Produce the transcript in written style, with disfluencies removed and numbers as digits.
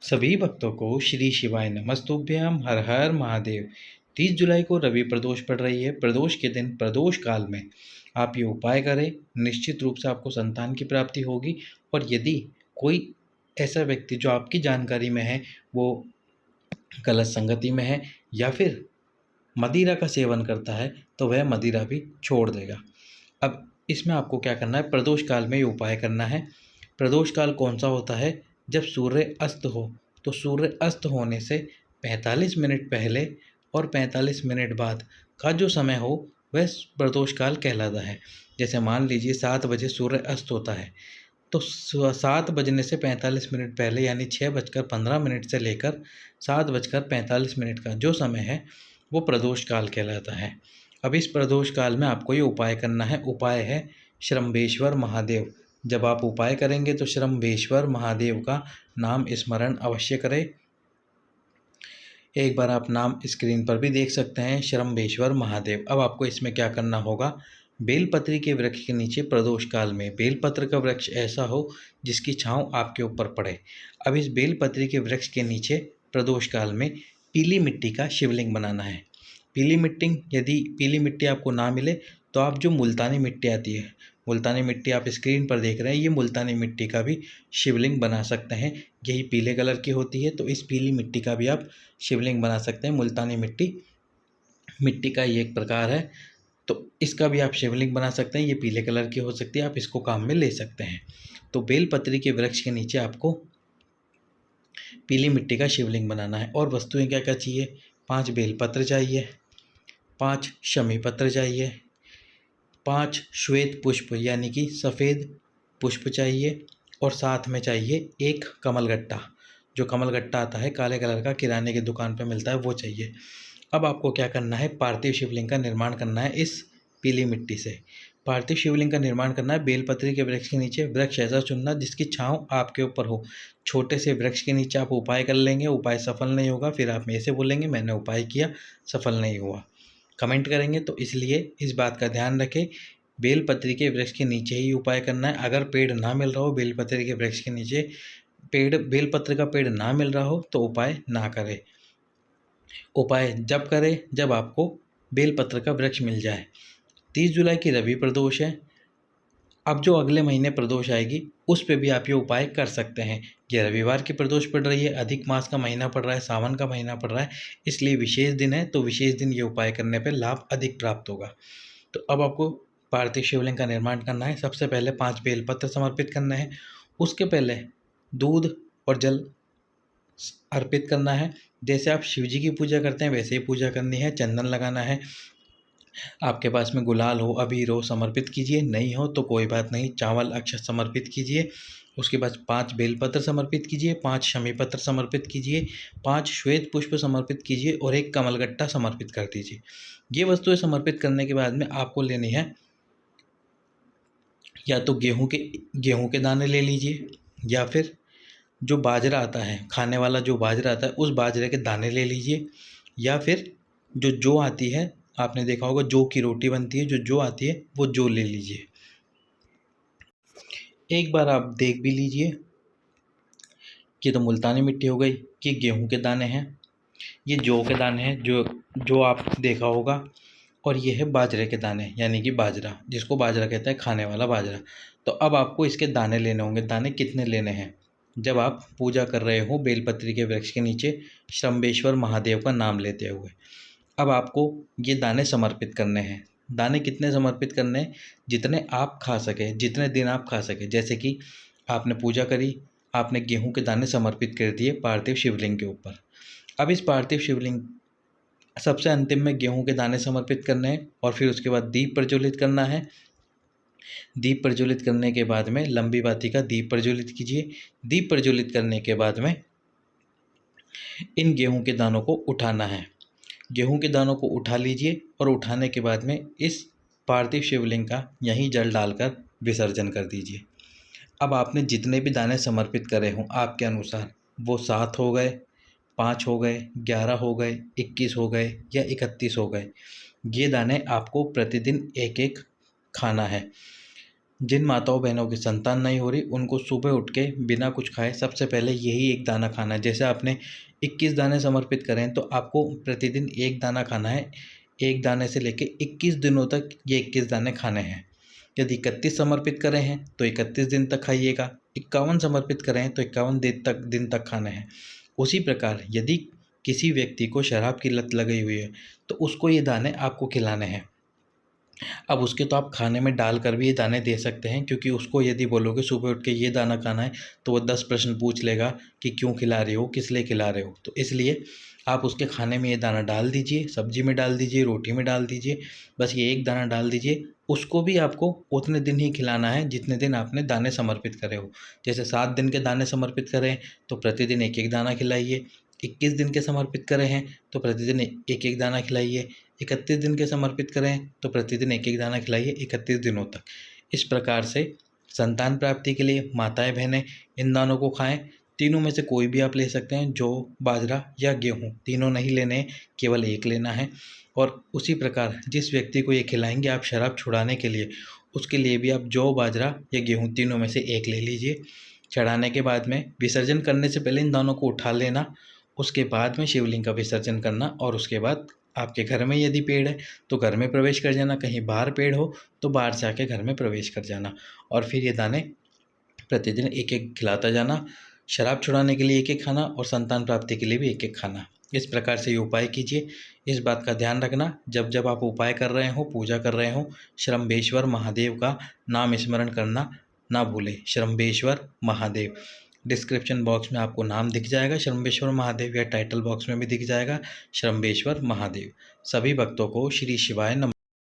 सभी भक्तों को श्री शिवाय नमस्तुभ्यम। हर हर महादेव। 30 जुलाई को रवि प्रदोष पड़ रही है। प्रदोष के दिन प्रदोष काल में आप ये उपाय करें, निश्चित रूप से आपको संतान की प्राप्ति होगी। और यदि कोई ऐसा व्यक्ति जो आपकी जानकारी में है वो गलत संगति में है या फिर मदिरा का सेवन करता है तो वह मदिरा भी छोड़ देगा। अब इसमें आपको क्या करना है, प्रदोष काल में ये उपाय करना है। प्रदोष काल कौन सा होता है? जब सूर्य अस्त हो। तो सूर्य अस्त होने से 45 मिनट पहले और 45 मिनट बाद का जो समय हो वह प्रदोष काल कहलाता है। जैसे मान लीजिए 7 बजे सूर्य अस्त होता है, तो 7 बजने से 45 मिनट पहले यानी 6:15 से लेकर 7:45 का जो समय है वो प्रदोष काल कहलाता है। अब इस प्रदोष काल में आपको ये उपाय करना है। उपाय है श्रम्भेश्वर महादेव। जब आप उपाय करेंगे तो श्रम्भेश्वर महादेव का नाम स्मरण अवश्य करें। एक बार आप नाम स्क्रीन पर भी देख सकते हैं, श्रम्भेश्वर महादेव। अब आपको इसमें क्या करना होगा, बेलपत्री के वृक्ष के नीचे प्रदोष काल में बेलपत्र का वृक्ष ऐसा हो जिसकी छांव आपके ऊपर पड़े। अब इस बेलपत्री के वृक्ष के नीचे प्रदोष काल में पीली मिट्टी का शिवलिंग बनाना है। यदि पीली मिट्टी आपको ना मिले तो आप जो मुल्तानी मिट्टी आती है, मुल्तानी मिट्टी आप स्क्रीन पर देख रहे हैं, ये मुल्तानी मिट्टी का भी शिवलिंग बना सकते हैं। यही पीले कलर की होती है, तो इस पीली मिट्टी का भी आप शिवलिंग बना सकते हैं। मुल्तानी मिट्टी मिट्टी का ही एक प्रकार है, तो इसका भी आप शिवलिंग बना सकते हैं। ये पीले कलर की हो सकती है, आप इसको काम में ले सकते हैं। तो बेलपत्री के वृक्ष के नीचे आपको पीली मिट्टी का शिवलिंग बनाना है। और वस्तुएं क्या क्या चाहिए? 5 बेलपत्र चाहिए, 5 शमी पत्र चाहिए, 5 श्वेत पुष्प यानी कि सफ़ेद पुष्प चाहिए, और साथ में चाहिए एक कमलगट्टा। जो कमलगट्टा आता है काले कलर का, किराने की दुकान पर मिलता है, वो चाहिए। अब आपको क्या करना है, पार्थिव शिवलिंग का निर्माण करना है। इस पीली मिट्टी से पार्थिव शिवलिंग का निर्माण करना है। बेलपत्री के वृक्ष के नीचे वृक्ष ऐसा चुनना जिसकी छांव आपके ऊपर हो। छोटे से वृक्ष के नीचे आप उपाय कर लेंगे, उपाय सफल नहीं होगा, फिर आप मेरे से बोलेंगे मैंने उपाय किया, सफल नहीं हुआ, कमेंट करेंगे। तो इसलिए इस बात का ध्यान रखें, बेलपत्री के वृक्ष के नीचे ही उपाय करना है। अगर पेड़ ना मिल रहा हो बेलपत्री के वृक्ष के नीचे, बेलपत्र का पेड़ ना मिल रहा हो तो उपाय ना करें। उपाय जब करें जब आपको बेलपत्र का वृक्ष मिल जाए। 30 जुलाई की रवि प्रदोष है। अब जो अगले महीने प्रदोष आएगी उस पे भी आप ये उपाय कर सकते हैं। ये रविवार की प्रदोष पड़ रही है, अधिक मास का महीना पड़ रहा है, सावन का महीना पड़ रहा है, इसलिए विशेष दिन है। तो विशेष दिन ये उपाय करने पे लाभ अधिक प्राप्त होगा। तो अब आपको पार्थिव शिवलिंग का निर्माण करना है। सबसे पहले 5 बेलपत्र समर्पित करना है। उसके पहले दूध और जल अर्पित करना है। जैसे आप शिव जी की पूजा करते हैं वैसे ही पूजा करनी है। चंदन लगाना है। आपके पास में गुलाल हो, अबीर हो, समर्पित कीजिए। नहीं हो तो कोई बात नहीं, चावल अक्षत समर्पित कीजिए। उसके बाद 5 बेलपत्र समर्पित कीजिए, 5 शमी पत्र समर्पित कीजिए, 5 श्वेत पुष्प समर्पित कीजिए और एक कमलगट्टा समर्पित कर दीजिए। ये वस्तुएं समर्पित करने के बाद में आपको लेनी है, या तो गेहूँ के दाने ले लीजिए, या फिर जो बाजरा आता है, खाने वाला जो बाजरा आता है उस बाजरे के दाने ले लीजिए, या फिर जो जौ आती है, आपने देखा होगा जौ की रोटी बनती है, जो जौ आती है वो जौ ले लीजिए। एक बार आप देख भी लीजिए कि तो मुल्तानी मिट्टी हो गई, कि गेहूं के दाने हैं, ये जौ के दाने हैं जो आप देखा होगा, और ये है बाजरे के दाने यानी कि बाजरा, जिसको बाजरा कहता है, खाने वाला बाजरा। तो अब आपको इसके दाने लेने होंगे। दाने कितने लेने हैं? जब आप पूजा कर रहे हो बेलपत्री के वृक्ष के नीचे श्रम्भेश्वर महादेव का नाम लेते हुए, अब आपको ये दाने समर्पित करने हैं। दाने कितने समर्पित करने हैं? जितने आप खा सकें, जितने दिन आप खा सकें। जैसे कि आपने पूजा करी, आपने गेहूं के दाने समर्पित कर दिए पार्थिव शिवलिंग के ऊपर। अब इस पार्थिव शिवलिंग सबसे अंतिम में गेहूं के दाने समर्पित करने हैं, और फिर उसके बाद दीप प्रज्वलित करना है। दीप प्रज्वलित करने के बाद में लंबी बाती का दीप प्रज्वलित कीजिए। दीप प्रज्वलित करने के बाद में इन गेहूं के दानों को उठाना है। गेहूं के दानों को उठा लीजिए, और उठाने के बाद में इस पार्थिव शिवलिंग का यहीं जल डालकर विसर्जन कर दीजिए। अब आपने जितने भी दाने समर्पित करे हों आपके अनुसार, वो 7 हो गए, 5 हो गए, 11 हो गए, 21 हो गए या 31 हो गए, ये दाने आपको प्रतिदिन एक एक खाना है। जिन माताओं बहनों की संतान नहीं हो रही उनको सुबह उठ के बिना कुछ खाए सबसे पहले यही एक दाना खाना है। जैसे आपने 21 दाने समर्पित करें हैं तो आपको प्रतिदिन एक दाना खाना है। एक दाने से लेके 21 दिनों तक ये 21 दाने खाने हैं। यदि 31 समर्पित करें हैं तो 31 दिन तक खाइएगा। 51 समर्पित करें हैं तो 51 दिन तक खाने हैं। उसी प्रकार यदि किसी व्यक्ति को शराब की लत लगी हुई है तो उसको ये दाने आपको खिलाने हैं। अब उसके तो आप खाने में डाल कर भी ये दाने दे सकते हैं, क्योंकि उसको यदि बोलोगे सुबह उठ के ये दाना खाना है तो वो 10 प्रश्न पूछ लेगा कि क्यों खिला रहे हो, किस लिए खिला रहे हो। तो इसलिए आप उसके खाने में ये दाना डाल दीजिए, सब्जी में डाल दीजिए, रोटी में डाल दीजिए, बस ये एक दाना डाल दीजिए। उसको भी आपको उतने दिन ही खिलाना है जितने दिन आपने दाने समर्पित करे हो। जैसे 7 दिन के दाने समर्पित करें तो प्रतिदिन एक एक दाना खिलाइए। 21 दिन के समर्पित करे हैं तो प्रतिदिन एक एक दाना खिलाइए। 31 दिन के समर्पित करें तो प्रतिदिन एक एक दाना खिलाइए 31 दिनों तक। इस प्रकार से संतान प्राप्ति के लिए माताएं बहनें इन दानों को खाएं। तीनों में से कोई भी आप ले सकते हैं, जौ, बाजरा या गेहूँ, तीनों नहीं लेने हैं, केवल एक लेना है। और उसी प्रकार जिस व्यक्ति को ये खिलाएंगे आप शराब छुड़ाने के लिए, उसके लिए भी आप जौ, बाजरा या गेहूँ तीनों में से एक ले लीजिए। चढ़ाने के बाद में विसर्जन करने से पहले इन दानों को उठा लेना, उसके बाद में शिवलिंग का विसर्जन करना। और उसके बाद आपके घर में यदि पेड़ है तो घर में प्रवेश कर जाना, कहीं बाहर पेड़ हो तो बाहर से आके घर में प्रवेश कर जाना। और फिर ये दाने प्रतिदिन एक एक खिलाता जाना। शराब छुड़ाने के लिए एक एक खाना और संतान प्राप्ति के लिए भी एक एक खाना। इस प्रकार से ये उपाय कीजिए। इस बात का ध्यान रखना, जब जब आप उपाय कर रहे हो, पूजा कर रहे हो, शरम्बेश्वर महादेव का नाम स्मरण करना ना भूलें। शरम्बेश्वर महादेव, डिस्क्रिप्शन बॉक्स में आपको नाम दिख जाएगा शरम्बेश्वर महादेव, या टाइटल बॉक्स में भी दिख जाएगा शरम्बेश्वर महादेव। सभी भक्तों को श्री शिवाय नमः।